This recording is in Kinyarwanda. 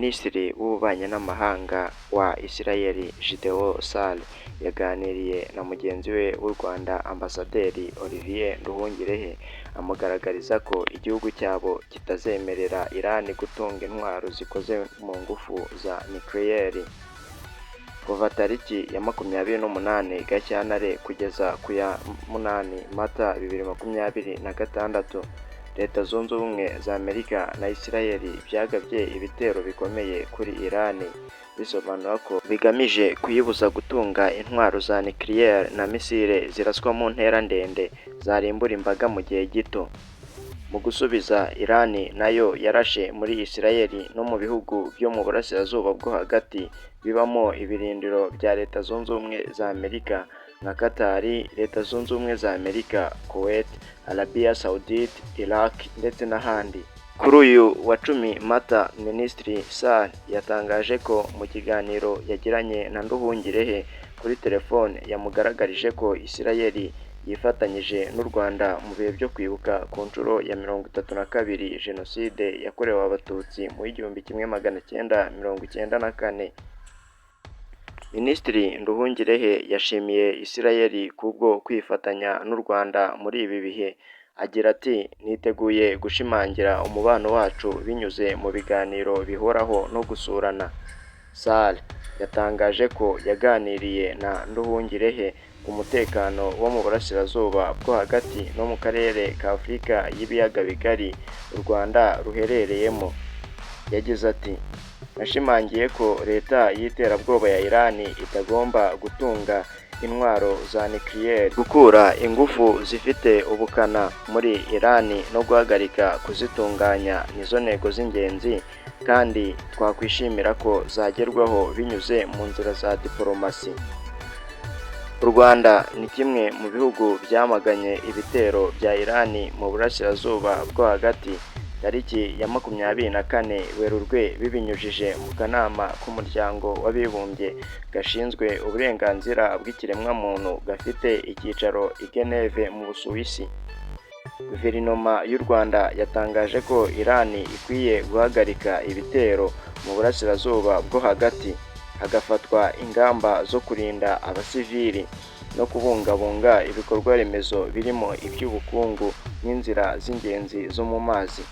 Minisitiri w'Ububanyi n'Amahanga wa Israel Gideon Sar yaganiriye na mugenzi we w'u Rwanda Ambasaderi Olivier Nduhungirehe amugaragariza ko igihugu cyabo kitazemerera Iran gutunga intwaro zikoze mu ngufu za nucleaire. Kuva tariki ya 28 Gashyantare kugeza ku ya 8 Mata 2026, Leta Zunze Ubumwe za Amerika na Israel byagabye ibitero bikomeye kuri Iran, bisobanura ko bigamije kuyibuza gutunga intwaro za nucleaire na misile ziraswa mu ntera ndende zarimbura imbaga mu gihe gito. Mu gusubiza, Iran nayo yarashe muri Israel no mu bihugu byo mu burasirazuba bwo hagati bibamo ibirindiro bya Leta Zunze Ubumwe za Amerika nka Qatar, Leta Zunze Ubumwe za Amerika, Kuwait, Arabia Saudite, Iraq ndetse n'ahandi. Kuri uyu wa 10 Mata, Minisitiri Sar yatangaje ko mu kiganiro yagiranye na Nduhungirehe kuri telefone yamugaragarije ko Israel yifatanyije n'u Rwanda mu bihe byo kwibuka ku nshuro ya 32 Jenoside yakorewe Abatutsi mu 1994. Minisitiri Nduhungirehe yashimiye Israel kubwo kwifatanya n'u Rwanda muri ibi bihe. Agira ati, niteguye gushimangira umubano wacu binyuze mu biganiro bihoraho no gusurana. Sar yatangaje ko yaganiriye na Nduhungirehe ku mutekano wo mu burasirazuba bwo hagati no mu karere ka Afurika y'ibiyaga bigari u Rwanda ruherereyemo. Yagize ati, nashimangiye ko leta y'iterabwoba ya Iran itagomba gutunga intwaro za nucleaire, gukura ingufu zifite ubukana muri Iran no guhagarika kuzitunganya nizo ntego z'ingenzi, kandi twakwishimira ko zagerwaho binyuze mu nzira za diplomasi. U Rwanda ni kimwe mu bihugu byamaganye ibitero bya Iran mu burasirazuba bwo hagati tariki ya 24 Werurwe bibinyujije mu kanama k'umuryango w'abibumbye gashinzwe uburenganzira bw'ikiremwamuntu gafite icyicaro i Geneve mu Busuwisi. Guverinoma y'u Rwanda yatangaje ko Iran ikwiye guhagarika ibitero mu burasirazuba bwo hagati, hagafatwa ingamba zo kurinda abasivili no kubungabunga ibikorwa remezo birimo iby'ubukungu n'inzira z'ingenzi zo mu mazi.